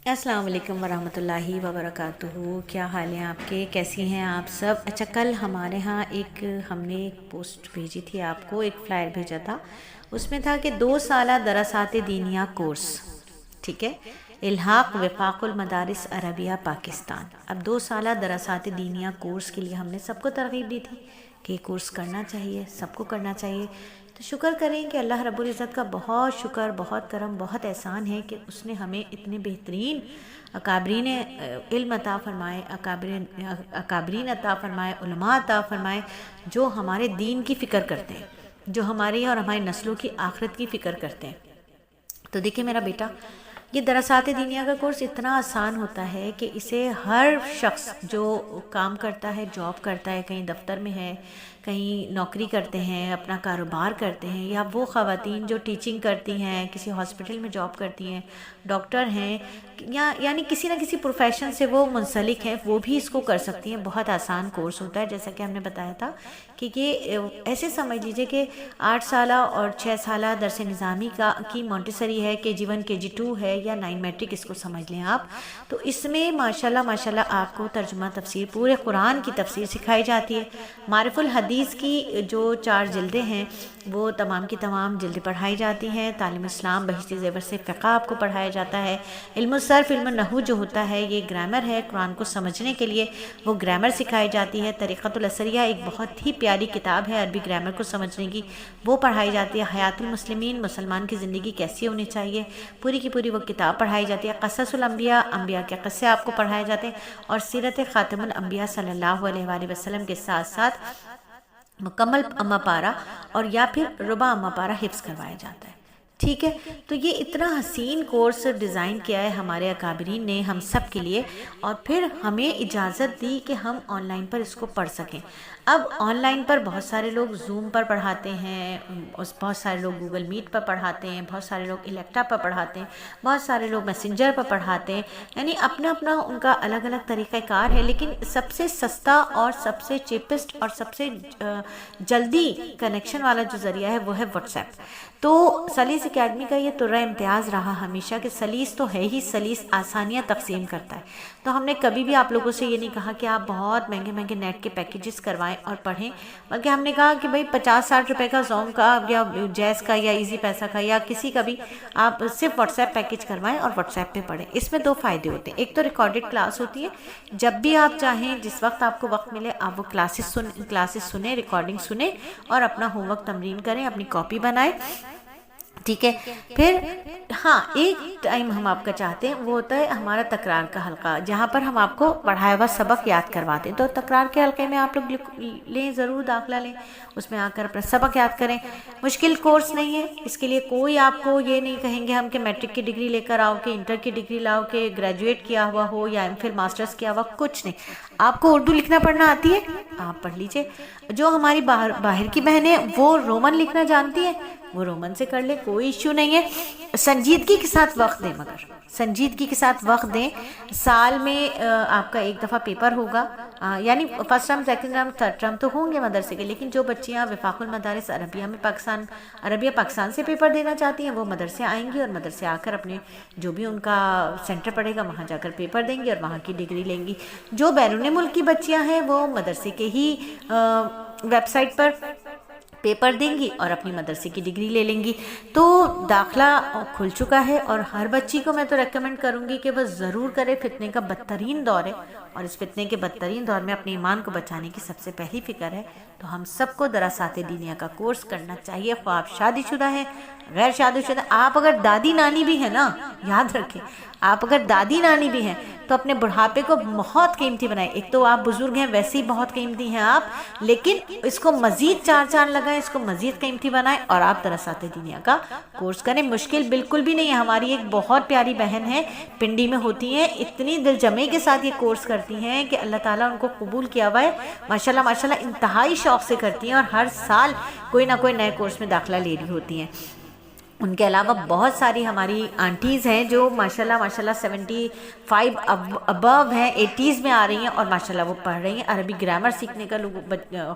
السلام علیکم ورحمۃ اللہ وبرکاتہ۔ کیا حال ہیں آپ کے؟ کیسی ہیں آپ سب؟ اچھا، کل ہمارے ہاں ہم نے ایک پوسٹ بھیجی تھی آپ کو، ایک فلائر بھیجا تھا، اس میں تھا کہ 2 سالہ دراسات دینیہ کورس، ٹھیک ہے، الحاق وفاق المدارس عربیہ پاکستان۔ اب 2 سالہ دراسات دینیہ کورس کے لیے ہم نے سب کو ترغیب دی تھی کہ یہ کورس کرنا چاہیے، سب کو کرنا چاہیے۔ تو شکر کریں کہ اللہ رب العزت کا بہت شکر، بہت کرم، بہت احسان ہے کہ اس نے ہمیں اتنے بہترین اکابرین علم عطا فرمائے، اکابرین عطا فرمائے، علماء عطا فرمائے، جو ہمارے دین کی فکر کرتے ہیں، جو ہماری اور ہماری نسلوں کی آخرت کی فکر کرتے ہیں۔ تو دیکھیں میرا بیٹا، یہ دراسات دینیہ کا کورس اتنا آسان ہوتا ہے کہ اسے ہر شخص جو کام کرتا ہے، جاب کرتا ہے، کہیں دفتر میں ہے، کہیں نوکری کرتے ہیں، اپنا کاروبار کرتے ہیں، یا وہ خواتین جو ٹیچنگ کرتی ہیں، کسی ہاسپٹل میں جاب کرتی ہیں، ڈاکٹر ہیں، یعنی کسی نہ کسی پروفیشن سے وہ منسلک ہیں، وہ بھی اس کو کر سکتی ہیں۔ بہت آسان کورس ہوتا ہے، جیسا کہ ہم نے بتایا تھا کہ یہ ایسے سمجھ لیجئے کہ 8 سالہ اور 6 سالہ درس نظامی کی مونٹیسری ہے، KG 1 KG 2 ہے، یا 9 میٹرک اس کو سمجھ لیں آپ۔ تو اس میں ماشاءاللہ آپ کو ترجمہ تفسیر، پورے قرآن کی تفسیر سکھائی جاتی ہے۔ معارف الحدیث کی جو 4 جلدیں ہیں وہ تمام کی تمام جلدیں پڑھائی جاتی ہیں۔ تعلیم اسلام بہشت زیور سے فقہ آپ کو پڑھایا جاتا ہے۔ علم الصرف، علم النحو جو ہوتا ہے، یہ گرامر ہے، قرآن کو سمجھنے کے لیے وہ گرامر سکھائی جاتی ہے۔ طریقۃ الاسریہ ایک بہت ہی پیاری کتاب ہے عربی گرامر کو سمجھنے کی، وہ پڑھائی جاتی ہے۔ حیات المسلمین، مسلمان کی زندگی کیسی ہونی چاہیے، پوری کی پوری وہ کتاب پڑھائی جاتی ہے۔ قصص الانبیاء، انبیاء کے قصے آپ کو پڑھائے جاتے ہیں، اور سیرت خاتم الانبیاء صلی اللہ علیہ وآلہ وسلم کے ساتھ ساتھ مکمل اما پارہ اور یا پھر ربع اما پارہ حفظ کروایا جاتا ہے، ٹھیک ہے۔ تو یہ اتنا حسین کورس ڈیزائن کیا ہے ہمارے اکابرین نے ہم سب کے لیے، اور پھر ہمیں اجازت دی کہ ہم آن لائن پر اس کو پڑھ سکیں۔ اب آن لائن پر بہت سارے لوگ زوم پر پڑھاتے ہیں، بہت سارے لوگ گوگل میٹ پر پڑھاتے ہیں، بہت سارے لوگ الیکٹا پر پڑھاتے ہیں، بہت سارے لوگ میسنجر پر پڑھاتے ہیں، یعنی اپنا اپنا ان کا الگ الگ طریقہ کار ہے۔ لیکن سب سے سستا اور سب سے چیپسٹ اور سب سے جلدی کنیکشن والا جو ذریعہ ہے وہ ہے واٹس ایپ۔ تو سلیس اکیڈمی کا یہ طرہ امتیاز رہا ہمیشہ کہ سلیس تو ہے ہی، سلیس آسانیاں تقسیم کرتا ہے۔ تو ہم نے کبھی بھی آپ لوگوں سے یہ نہیں کہا کہ آپ بہت مہنگے مہنگے نیٹ کے پیکیجز کروائیں اور پڑھیں، بلکہ ہم نے کہا کہ بھئی 50-60 روپے کا زوم کا یا جیز کا یا ایزی پیسہ کا یا کسی کا بھی آپ صرف واٹس ایپ پیکیج کروائیں اور واٹس ایپ پہ پڑھیں۔ اس میں 2 فائدے ہوتے ہیں، ایک تو ریکارڈڈ کلاس ہوتی ہے، جب بھی آپ چاہیں، جس وقت آپ کو وقت ملے، آپ وہ کلاسز سنیں، ریکارڈنگ سنیں اور اپنا ہوم ورک تمرین کریں، اپنی کاپی بنائیں، ٹھیک ہے۔ پھر ہاں، ایک ٹائم ہم آپ کا چاہتے ہیں، وہ ہوتا ہے ہمارا تکرار کا حلقہ، جہاں پر ہم آپ کو پڑھایا ہوا سبق یاد کرواتے ہیں۔ تو تکرار کے حلقے میں آپ لوگ لیں، ضرور داخلہ لیں، اس میں آ کر اپنا سبق یاد کریں۔ مشکل کورس نہیں ہے، اس کے لیے کوئی آپ کو یہ نہیں کہیں گے ہم کہ میٹرک کی ڈگری لے کر آؤ، کہ انٹر کی ڈگری لاؤ، کہ گریجویٹ کیا ہوا ہو یا ایم فل ماسٹرز کیا ہوا، کچھ نہیں۔ آپ کو اردو لکھنا پڑھنا آتی ہے، آپ پڑھ لیجئے۔ جو ہماری باہر کی بہنیں وہ رومن لکھنا جانتی ہیں، وہ رومن سے کر لے، کوئی ایشو نہیں ہے۔ سنجیدگی کے ساتھ وقت دیں، مگر سنجیدگی کے ساتھ وقت دیں۔ سال میں آپ کا ایک دفعہ پیپر ہوگا، یعنی first term, second term, third term تو ہوں گے مدرسے کے، لیکن جو بچیاں وفاق المدارس عربیہ میں عربیہ پاکستان سے پیپر دینا چاہتی ہیں، وہ مدرسے آئیں گی اور مدرسے آ کر اپنے جو بھی ان کا سینٹر پڑے گا وہاں جا کر پیپر دیں گی اور وہاں کی ڈگری لیں گی۔ جو بیرون ملک کی بچیاں ہیں وہ مدرسے کے ہی ویب سائٹ پر پیپر دیں گی اور اپنی مدرسے کی ڈگری لے لیں گی۔ تو داخلہ کھل چکا ہے، اور ہر بچی کو میں تو ریکمنڈ کروں گی کہ وہ ضرور کرے۔ فتنے کا بدترین دور ہے، اور اس فتنے کے بدترین دور میں اپنے ایمان کو بچانے کی سب سے پہلی فکر ہے۔ تو ہم سب کو دراسات دینیہ کا کورس کرنا چاہیے، خواہ آپ شادی شدہ ہیں، غیر شادی شدہ۔ آپ اگر دادی نانی بھی ہیں نا، یاد رکھیں، آپ اگر دادی نانی بھی ہیں تو اپنے بڑھاپے کو بہت قیمتی بنائیں۔ ایک تو آپ بزرگ ہیں، ویسے ہی بہت قیمتی ہیں آپ، لیکن اس کو مزید 4 چاند لگائیں، اس کو مزید قیمتی بنائیں، اور آپ دراسات دینیہ کا کورس کریں۔ مشکل بالکل بھی نہیں ہے۔ ہماری ایک بہت پیاری بہن ہے، پنڈی میں ہوتی ہیں، اتنی دل جمعی کے ساتھ یہ کورس کرتی ہیں کہ اللہ تعالیٰ ان کو قبول کیا ہوا ہے، ماشاءاللہ ماشاءاللہ، انتہائی شوق سے کرتی ہیں، اور ہر سال کوئی نہ کوئی نئے کورس میں داخلہ لے رہی ہوتی ہیں۔ ان کے علاوہ بہت ساری ہماری آنٹیز ہیں جو ماشاءاللہ 75 ابو ہیں، 80s میں آ رہی ہیں اور ماشاءاللہ وہ پڑھ رہی ہیں عربی گرامر سیکھنے کا،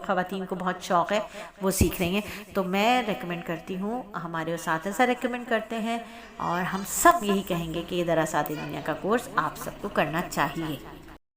خواتین کو بہت شوق ہے، وہ سیکھ رہی ہیں۔ تو میں ریکمینڈ کرتی ہوں، ہمارے اساتذہ ریکمینڈ کرتے ہیں، اور ہم سب یہی کہیں گے کہ یہ دراسات دینیہ کا کورس آپ سب کو کرنا چاہیے۔